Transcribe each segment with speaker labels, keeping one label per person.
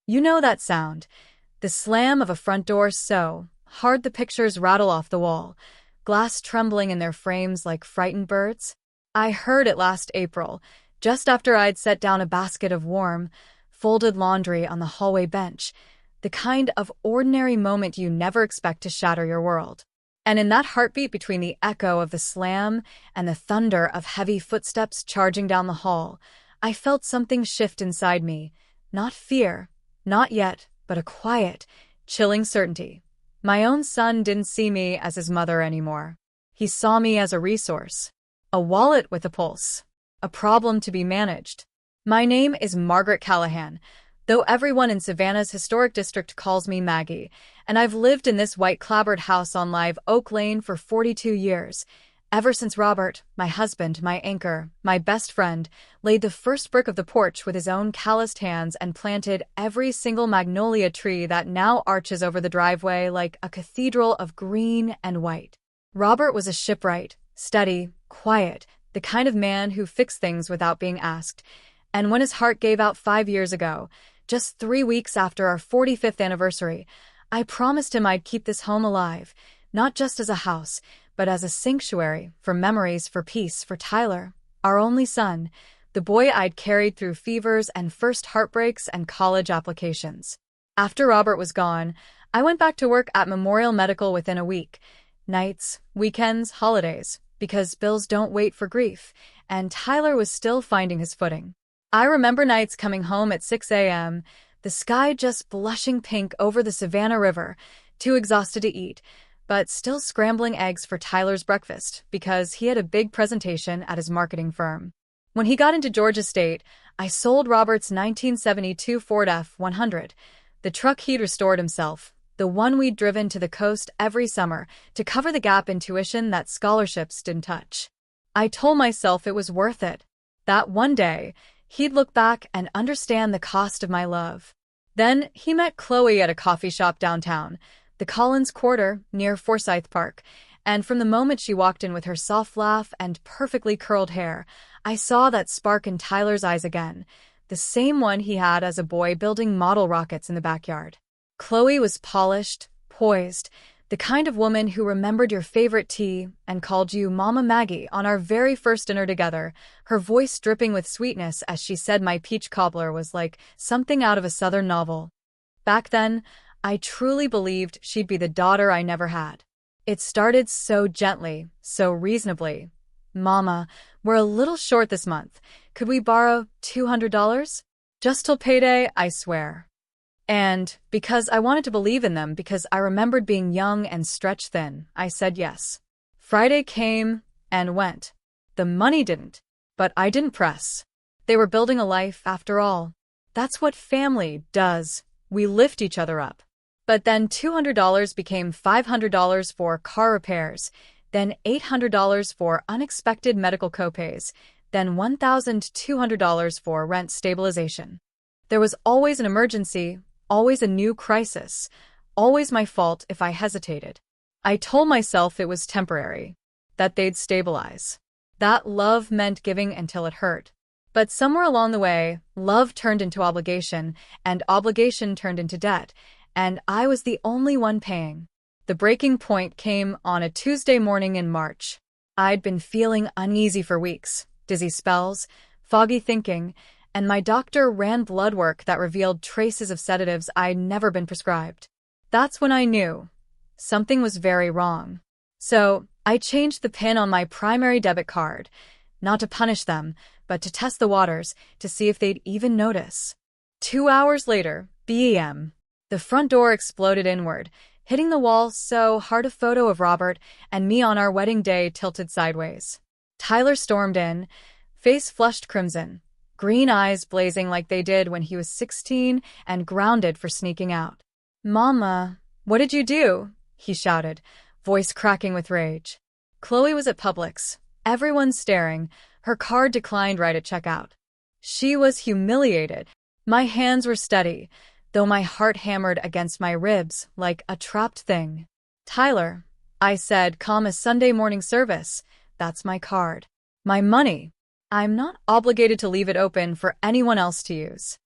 Speaker 1: You know that sound. The slam of a front door so hard the pictures rattle off the wall, glass trembling in their frames like frightened birds. I heard it last April, just after I'd set down a basket of warm, folded laundry on the hallway bench, the kind of ordinary moment you never expect to shatter your world. And in that heartbeat between the echo of the slam and the thunder of heavy footsteps charging down the hall, I felt something shift inside me. Not fear, not yet, but a quiet, chilling certainty. My own son didn't see me as his mother anymore. He saw me as a resource, a wallet with a pulse, a problem to be managed. My name is Margaret Callahan, though everyone in Savannah's historic district calls me Maggie, and I've lived in this white-clapboard house on Live Oak Lane for 42 years, ever since Robert, my husband, my anchor, my best friend, laid the first brick of the porch with his own calloused hands and planted every single magnolia tree that now arches over the driveway like a cathedral of green and white. Robert was a shipwright, steady, quiet, the kind of man who fixed things without being asked, and when his heart gave out 5 years ago, just 3 weeks after our 45th anniversary, I promised him I'd keep this home alive, not just as a house, but as a sanctuary for memories, for peace, for Tyler, our only son, the boy I'd carried through fevers and first heartbreaks and college applications. After Robert was gone, I went back to work at Memorial Medical within a week. Nights, weekends, holidays, because bills don't wait for grief, and Tyler was still finding his footing. I remember nights coming home at 6 a.m., the sky just blushing pink over the Savannah River, too exhausted to eat, but still scrambling eggs for Tyler's breakfast because he had a big presentation at his marketing firm. When he got into Georgia State, I sold Robert's 1972 Ford F-100, the truck he'd restored himself, the one we'd driven to the coast every summer to cover the gap in tuition that scholarships didn't touch. I told myself it was worth it, that one day he'd look back and understand the cost of my love. Then he met Chloe at a coffee shop downtown, the Collins Quarter near Forsyth Park, and from the moment she walked in with her soft laugh and perfectly curled hair, I saw that spark in Tyler's eyes again, the same one he had as a boy building model rockets in the backyard. Chloe was polished, poised, the kind of woman who remembered your favorite tea and called you Mama Maggie on our very first dinner together, her voice dripping with sweetness as she said my peach cobbler was like something out of a Southern novel. Back then, I truly believed she'd be the daughter I never had. It started so gently, so reasonably. Mama, we're a little short this month. Could we borrow $200? Just till payday, I swear. And because I wanted to believe in them, because I remembered being young and stretched thin, I said yes. Friday came and went. The money didn't, but I didn't press. They were building a life after all. That's what family does. We lift each other up. But then $200 became $500 for car repairs, then $800 for unexpected medical copays, then $1,200 for rent stabilization. There was always an emergency, always a new crisis, always my fault if I hesitated. I told myself it was temporary, that they'd stabilize, that love meant giving until it hurt. But somewhere along the way, love turned into obligation, and obligation turned into debt, and I was the only one paying. The breaking point came on a Tuesday morning in March. I'd been feeling uneasy for weeks, dizzy spells, foggy thinking, and my doctor ran blood work that revealed traces of sedatives I'd never been prescribed. That's when I knew something was very wrong. So I changed the PIN on my primary debit card, not to punish them, but to test the waters, to see if they'd even notice. 2 hours later, BEM. The front door exploded inward, hitting the wall so hard a photo of Robert and me on our wedding day tilted sideways. Tyler stormed in, face flushed crimson, green eyes blazing like they did when he was 16 and grounded for sneaking out. "Mama, what did you do?" he shouted, voice cracking with rage. Chloe was at Publix, everyone staring, her card declined right at checkout. She was humiliated. My hands were steady, though my heart hammered against my ribs like a trapped thing. "Tyler," I said, calm as Sunday morning service, "that's my card. My money. I'm not obligated to leave it open for anyone else to use."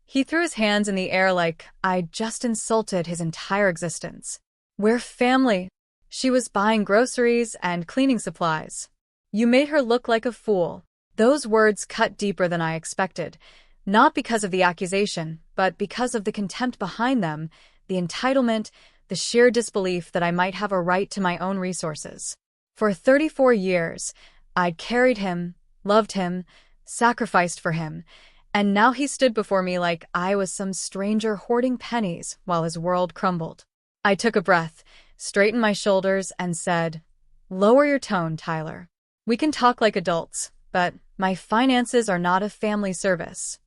Speaker 1: He threw his hands in the air like I'd just insulted his entire existence. "We're family." She was buying groceries and cleaning supplies. "You made her look like a fool." Those words cut deeper than I expected, not because of the accusation, but because of the contempt behind them, the entitlement, the sheer disbelief that I might have a right to my own resources. For 34 years, I'd carried him, loved him, sacrificed for him, and now he stood before me like I was some stranger hoarding pennies while his world crumbled. I took a breath, straightened my shoulders, and said, "Lower your tone, Tyler. We can talk like adults, but my finances are not a family service."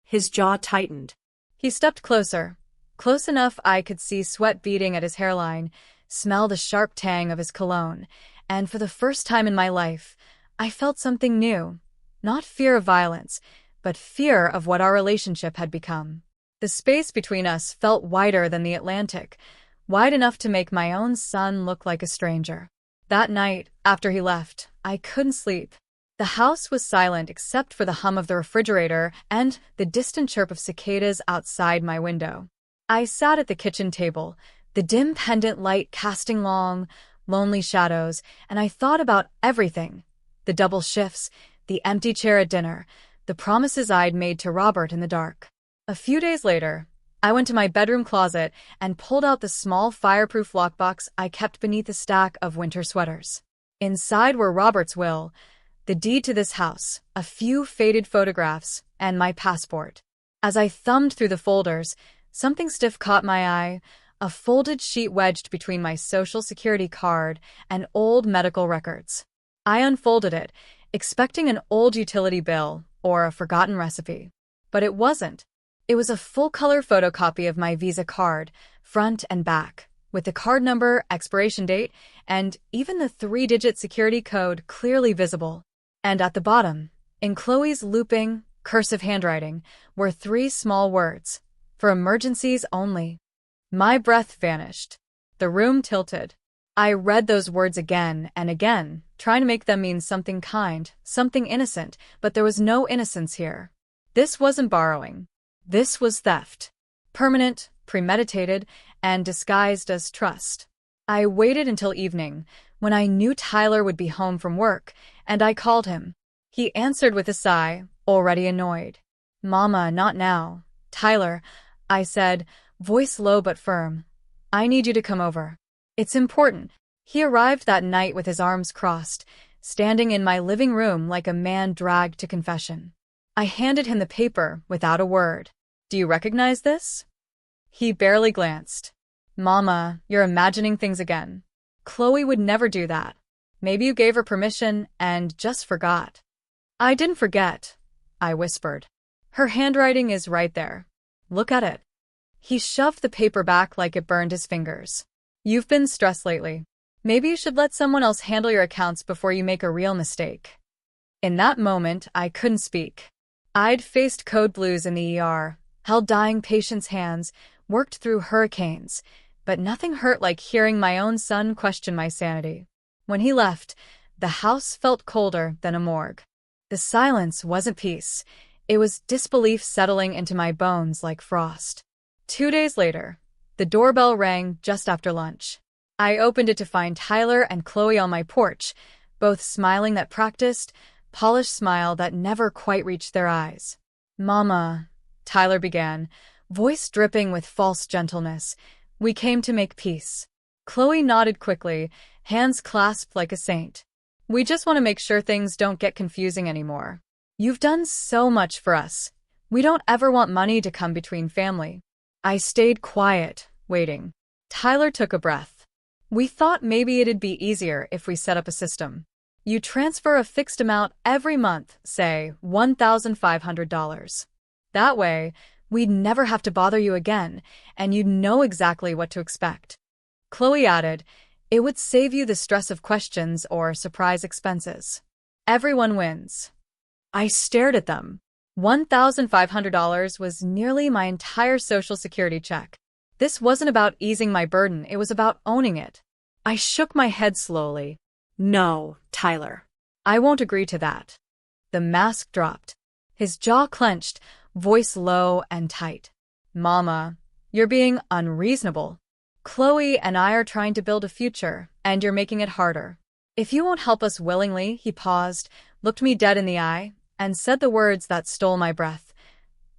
Speaker 2: His jaw tightened.
Speaker 1: He stepped closer, close enough I could see sweat beading at his hairline, smell the sharp tang of his cologne, and for the first time in my life, I felt something new. Not fear of violence, but fear of what our relationship had become. The space between us felt wider than the Atlantic, wide enough to make my own son look like a stranger. That night, after he left, I couldn't sleep. The house was silent except for the hum of the refrigerator and the distant chirp of cicadas outside my window. I sat at the kitchen table, the dim pendant light casting long, lonely shadows, and I thought about everything. The double shifts, the empty chair at dinner, the promises I'd made to Robert in the dark. A few days later, I went to my bedroom closet and pulled out the small fireproof lockbox I kept beneath a stack of winter sweaters. Inside were Robert's will, the deed to this house, a few faded photographs, and my passport. As I thumbed through the folders, something stiff caught my eye, a folded sheet wedged between my Social Security card and old medical records. I unfolded it, expecting an old utility bill or a forgotten recipe. But it wasn't. It was a full-color photocopy of my Visa card, front and back, with the card number, expiration date, and even the 3-digit security code clearly visible. And at the bottom, in Chloe's looping, cursive handwriting, were 3 small words, "For emergencies only." My breath vanished. The room tilted. I read those words again and again, trying to make them mean something kind, something innocent, but there was no innocence here. This wasn't borrowing. This was theft. Permanent, premeditated, and disguised as trust. I waited until evening, when I knew Tyler would be home from work, and I called him. He answered with a sigh, already annoyed. "Mama, not now." "Tyler," I said, voice low but firm. "I need you to come over. It's important." He arrived that night with his arms crossed, standing in my living room like a man dragged to confession. I handed him the paper without a word. "Do you recognize this?" He barely glanced. "Mama, you're imagining things again. Chloe would never do that. Maybe you gave her permission and just forgot." "I didn't forget," I whispered. "Her handwriting is right there. Look at it." He shoved the paper back like it burned his fingers. "You've been stressed lately. Maybe you should let someone else handle your accounts before you make a real mistake." In that moment, I couldn't speak. I'd faced code blues in the ER, held dying patients' hands, worked through hurricanes, but nothing hurt like hearing my own son question my sanity. When he left, the house felt colder than a morgue. The silence wasn't peace. It was disbelief settling into my bones like frost. 2 days later, the doorbell rang just after lunch. I opened it to find Tyler and Chloe on my porch, both smiling that practiced, polished smile that never quite reached their eyes. "Mama," Tyler began, voice dripping with false gentleness, "we came to make peace." Chloe nodded quickly, hands clasped like a saint. "We just want to make sure things don't get confusing anymore. You've done so much for us. We don't ever want money to come between family." I stayed quiet, waiting. Tyler took a breath. "We thought maybe it'd be easier if we set up a system. You transfer a fixed amount every month, say $1,500. That way, we'd never have to bother you again, and you'd know exactly what to expect." Chloe added, "It would save you the stress of questions or surprise expenses. Everyone wins." I stared at them. $1,500 was nearly my entire Social Security check. This wasn't about easing my burden, it was about owning it. I shook my head slowly. "No, Tyler. I won't agree to that." The mask dropped. His jaw clenched, voice low and tight. "Mama, you're being unreasonable. Chloe and I are trying to build a future, and you're making it harder. If you won't help us willingly," he paused, looked me dead in the eye, and said the words that stole my breath.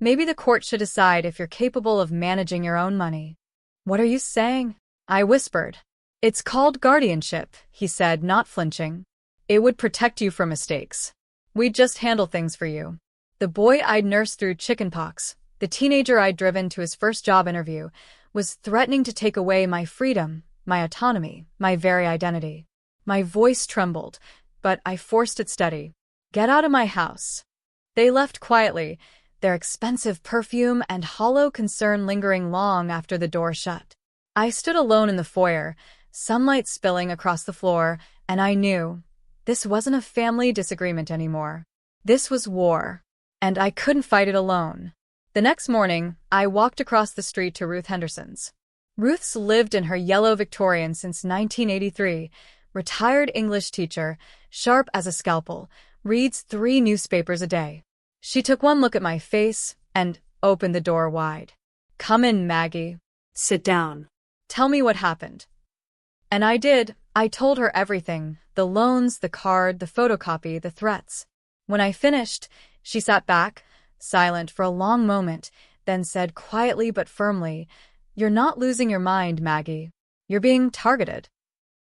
Speaker 1: "Maybe the court should decide if you're capable of managing your own money." "What are you saying?" I whispered. "It's called guardianship," he said, not flinching. "It would protect you from mistakes. We'd just handle things for you." The boy I'd nursed through chickenpox, the teenager I'd driven to his first job interview, was threatening to take away my freedom, my autonomy, my very identity. My voice trembled, but I forced it steady. "Get out of my house." They left quietly, their expensive perfume and hollow concern lingering long after the door shut. I stood alone in the foyer, sunlight spilling across the floor, and I knew this wasn't a family disagreement anymore. This was war, and I couldn't fight it alone. The next morning, I walked across the street to Ruth Henderson's. Ruth's lived in her yellow Victorian since 1983, retired English teacher, sharp as a scalpel, reads 3 newspapers a day. She took one look at my face and opened the door wide. "Come in, Maggie.
Speaker 2: Sit down.
Speaker 1: Tell me what happened." And I did. I told her everything, the loans, the card, the photocopy, the threats. When I finished, she sat back, silent for a long moment, then said quietly but firmly, "You're not losing your mind, Maggie. You're being targeted."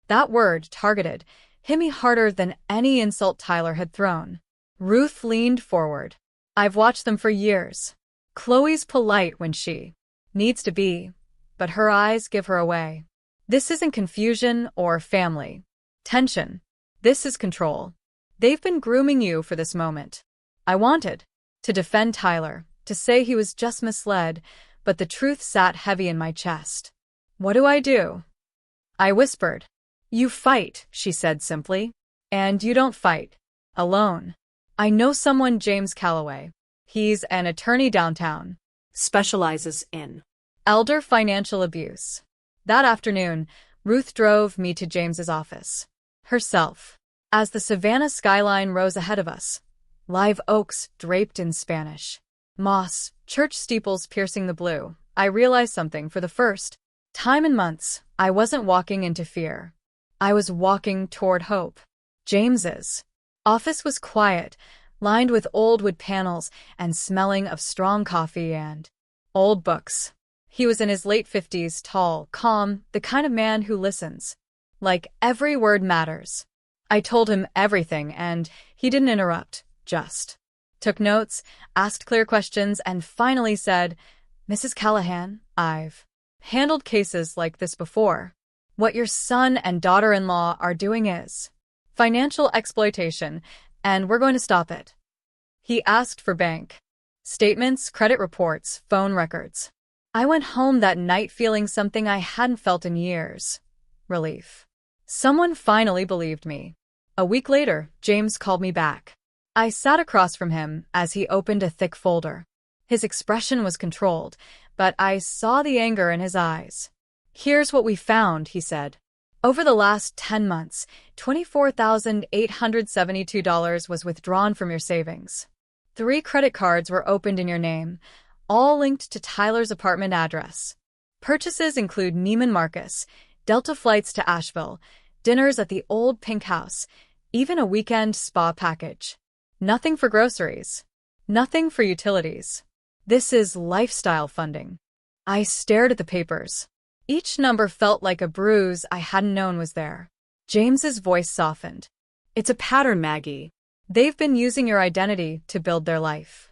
Speaker 1: That word, targeted, hit me harder than any insult Tyler had thrown. Ruth leaned forward. "I've watched them for years. Chloe's polite when she needs to be, but her eyes give her away. This isn't confusion or family tension. This is control. They've been grooming you for this moment." I wanted to defend Tyler, to say he was just misled, but the truth sat heavy in my chest. "What do I do?" I whispered. "You fight," she said simply. "And you don't fight alone. I know someone, James Calloway. He's an attorney downtown.
Speaker 2: Specializes in
Speaker 1: Elder financial abuse." That afternoon, Ruth drove me to James's office. Herself. As the Savannah skyline rose ahead of us, live oaks draped in Spanish, moss, church steeples piercing the blue, I realized something for the first time in months. I wasn't walking into fear. I was walking toward hope. James's office was quiet, lined with old wood panels and smelling of strong coffee and old books. He was in his late 50s, tall, calm, the kind of man who listens. Like every word matters. I told him everything, and he didn't interrupt, just took notes, asked clear questions, and finally said, "Mrs. Callahan, I've handled cases like this before. What your son and daughter-in-law are doing is financial exploitation, and we're going to stop it." He asked for bank statements, credit reports, phone records. I went home that night feeling something I hadn't felt in years. Relief. Someone finally believed me. A week later, James called me back. I sat across from him as he opened a thick folder. His expression was controlled, but I saw the anger in his eyes. "Here's what we found," he said. "Over the last 10 months, $24,872 was withdrawn from your savings. 3 credit cards were opened in your name, all linked to Tyler's apartment address. Purchases include Neiman Marcus, Delta flights to Asheville, dinners at the old Pink House, even a weekend spa package. Nothing for groceries. Nothing for utilities. This is lifestyle funding." I stared at the papers. Each number felt like a bruise I hadn't known was there. James's voice softened. "It's a pattern, Maggie. They've been using your identity to build their life."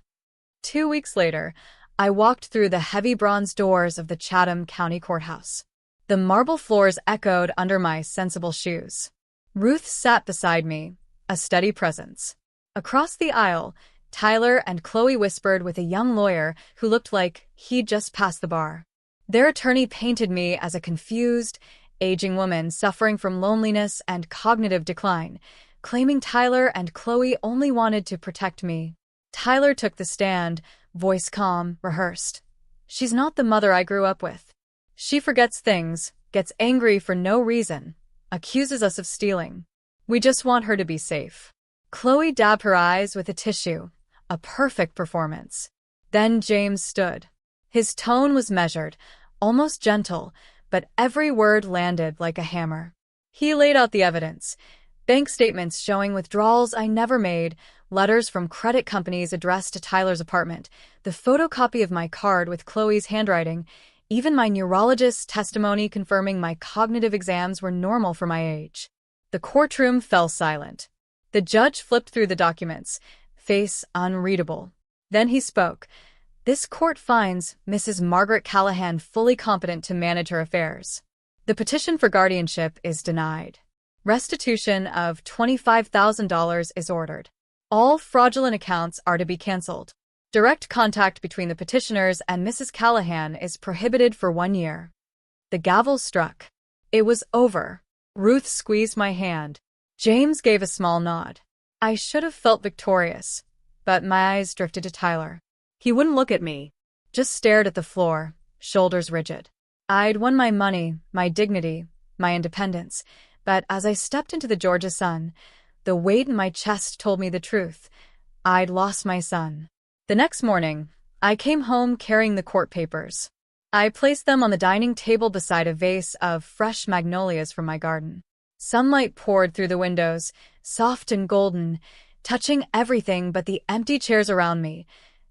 Speaker 1: 2 weeks later, I walked through the heavy bronze doors of the Chatham County Courthouse. The marble floors echoed under my sensible shoes. Ruth sat beside me, a steady presence. Across the aisle, Tyler and Chloe whispered with a young lawyer who looked like he'd just passed the bar. Their attorney painted me as a confused, aging woman suffering from loneliness and cognitive decline, claiming Tyler and Chloe only wanted to protect me. Tyler took the stand, voice calm, rehearsed. "She's not the mother I grew up with. She forgets things, gets angry for no reason, accuses us of stealing. We just want her to be safe." Chloe dabbed her eyes with a tissue. A perfect performance. Then James stood. His tone was measured, almost gentle, but every word landed like a hammer. He laid out the evidence. Bank statements showing withdrawals I never made, letters from credit companies addressed to Tyler's apartment, the photocopy of my card with Chloe's handwriting, even my neurologist's testimony confirming my cognitive exams were normal for my age. The courtroom fell silent. The judge flipped through the documents, face unreadable. Then he spoke. This court finds Mrs. Margaret Callahan fully competent to manage her affairs. The petition for guardianship is denied. Restitution of $25,000 is ordered. All fraudulent accounts are to be canceled. Direct contact between the petitioners and Mrs. Callahan is prohibited for 1 year. The gavel struck. It was over. Ruth squeezed my hand. James gave a small nod. I should have felt victorious, but my eyes drifted to Tyler. He wouldn't look at me, just stared at the floor, shoulders rigid. I'd won my money, my dignity, my independence, but as I stepped into the Georgia sun, the weight in my chest told me the truth. I'd lost my son. The next morning, I came home carrying the court papers. I placed them on the dining table beside a vase of fresh magnolias from my garden. Sunlight poured through the windows, soft and golden, touching everything but the empty chairs around me.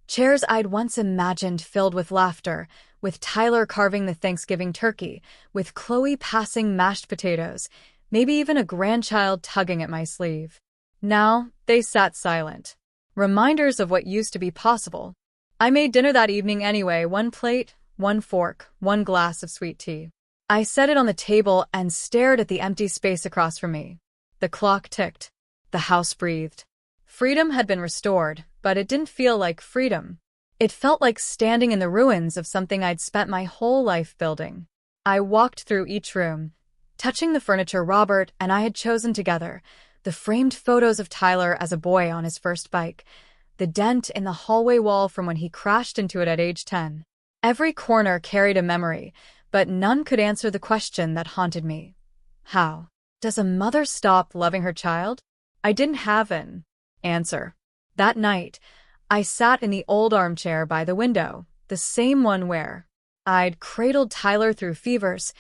Speaker 1: Chairs I'd once imagined filled with laughter, with Tyler carving the Thanksgiving turkey, with Chloe passing mashed potatoes, maybe even a grandchild tugging at my sleeve. Now, they sat silent. Reminders of what used to be possible. I made dinner that evening anyway, 1 plate, 1 fork, 1 glass of sweet tea. I set it on the table and stared at the empty space across from me. The clock ticked. The house breathed. Freedom had been restored, but it didn't feel like freedom. It felt like standing in the ruins of something I'd spent my whole life building. I walked through each room, touching the furniture Robert and I had chosen together, the framed photos of Tyler as a boy on his first bike, the dent in the hallway wall from when he crashed into it at age 10. Every corner carried a memory, but none could answer the question that haunted me. How does a mother stop loving her child? I didn't have an answer. That night, I sat in the old armchair by the window, the same one where I'd cradled Tyler through fevers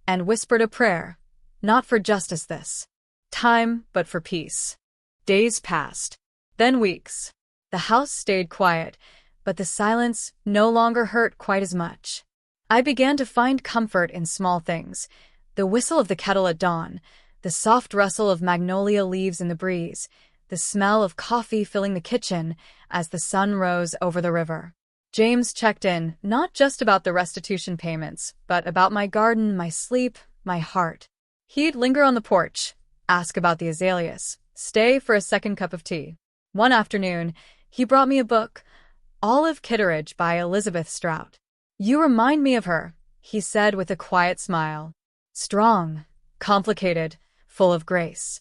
Speaker 1: and whispered a prayer, not for justice this time, but for peace. Days passed, then weeks. The house stayed quiet, but the silence no longer hurt quite as much. I began to find comfort in small things, the whistle of the kettle at dawn, the soft rustle of magnolia leaves in the breeze, the smell of coffee filling the kitchen as the sun rose over the river. James checked in, not just about the restitution payments, but about my garden, my sleep, my heart. He'd linger on the porch, ask about the azaleas, stay for a second cup of tea. One afternoon, he brought me a book, Olive Kitteridge by Elizabeth Strout. You remind me of her, he said with a quiet smile. Strong, complicated, full of grace.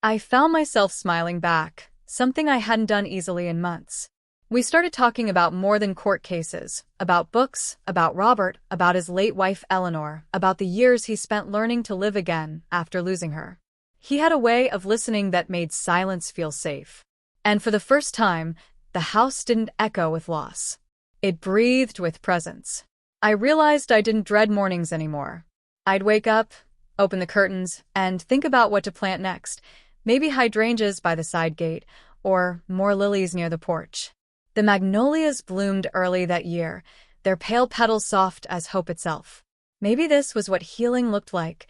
Speaker 1: I found myself smiling back, something I hadn't done easily in months. We started talking about more than court cases, about books, about Robert, about his late wife Eleanor, about the years he spent learning to live again after losing her. He had a way of listening that made silence feel safe. And for the first time, the house didn't echo with loss. It breathed with presence. I realized I didn't dread mornings anymore. I'd wake up, open the curtains, and think about what to plant next. Maybe hydrangeas by the side gate, or more lilies near the porch. The magnolias bloomed early that year, their pale petals soft as hope itself. Maybe this was what healing looked like.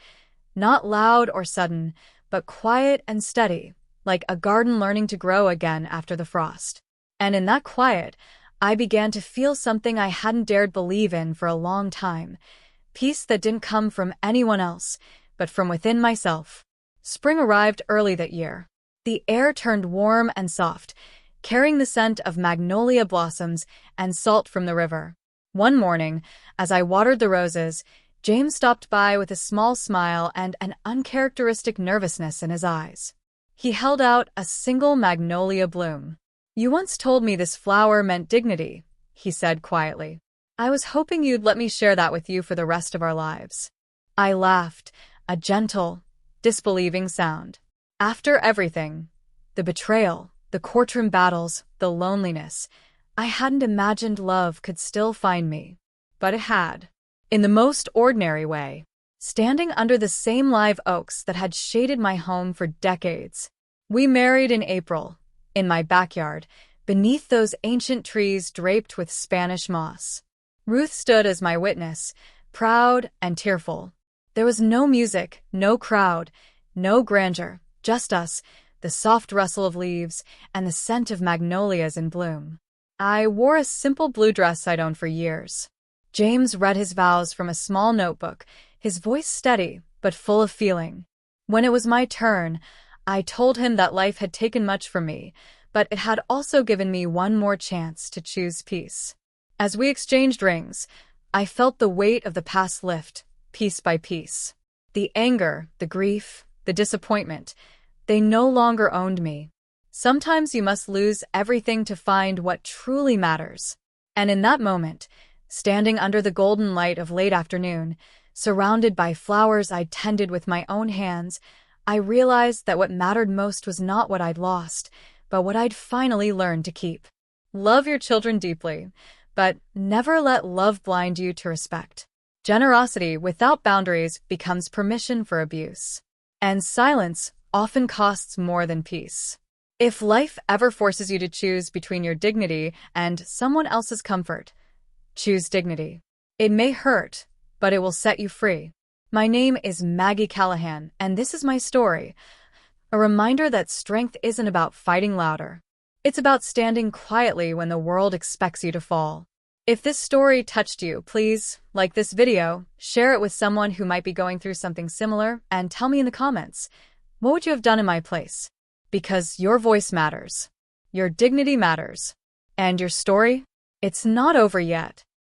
Speaker 1: Not loud or sudden, but quiet and steady, like a garden learning to grow again after the frost. And in that quiet, I began to feel something I hadn't dared believe in for a long time. Peace that didn't come from anyone else, but from within myself. Spring arrived early that year. The air turned warm and soft, carrying the scent of magnolia blossoms and salt from the river. One morning, as I watered the roses, James stopped by with a small smile and an uncharacteristic nervousness in his eyes. He held out a single magnolia bloom. You once told me this flower meant dignity, he said quietly. I was hoping you'd let me share that with you for the rest of our lives. I laughed, a gentle, disbelieving sound. After everything, the betrayal, the courtroom battles, the loneliness, I hadn't imagined love could still find me, but it had. In the most ordinary way, standing under the same live oaks that had shaded my home for decades. We married in April, in my backyard, beneath those ancient trees draped with Spanish moss. Ruth stood as my witness, proud and tearful. There was no music, no crowd, no grandeur, just us, the soft rustle of leaves, and the scent of magnolias in bloom. I wore a simple blue dress I'd owned for years. James read his vows from a small notebook, his voice steady but full of feeling. When it was my turn, I told him that life had taken much from me, but it had also given me one more chance to choose peace. As we exchanged rings, I felt the weight of the past lift, piece by piece. The anger, the grief, the disappointment, they no longer owned me. Sometimes you must lose everything to find what truly matters. And in that moment, standing under the golden light of late afternoon, surrounded by flowers I'd tended with my own hands, I realized that what mattered most was not what I'd lost, but what I'd finally learned to keep. Love your children deeply, but never let love blind you to respect. Generosity without boundaries becomes permission for abuse. And silence often costs more than peace. If life ever forces you to choose between your dignity and someone else's comfort, choose dignity. It may hurt, but it will set you free. My name is Maggie Callahan, and this is my story. A reminder that strength isn't about fighting louder. It's about standing quietly when the world expects you to fall. If this story touched you, please like this video, share it with someone who might be going through something similar, and tell me in the comments, what would you have done in my place? Because your voice matters. Your dignity matters. And your story? It's not over yet.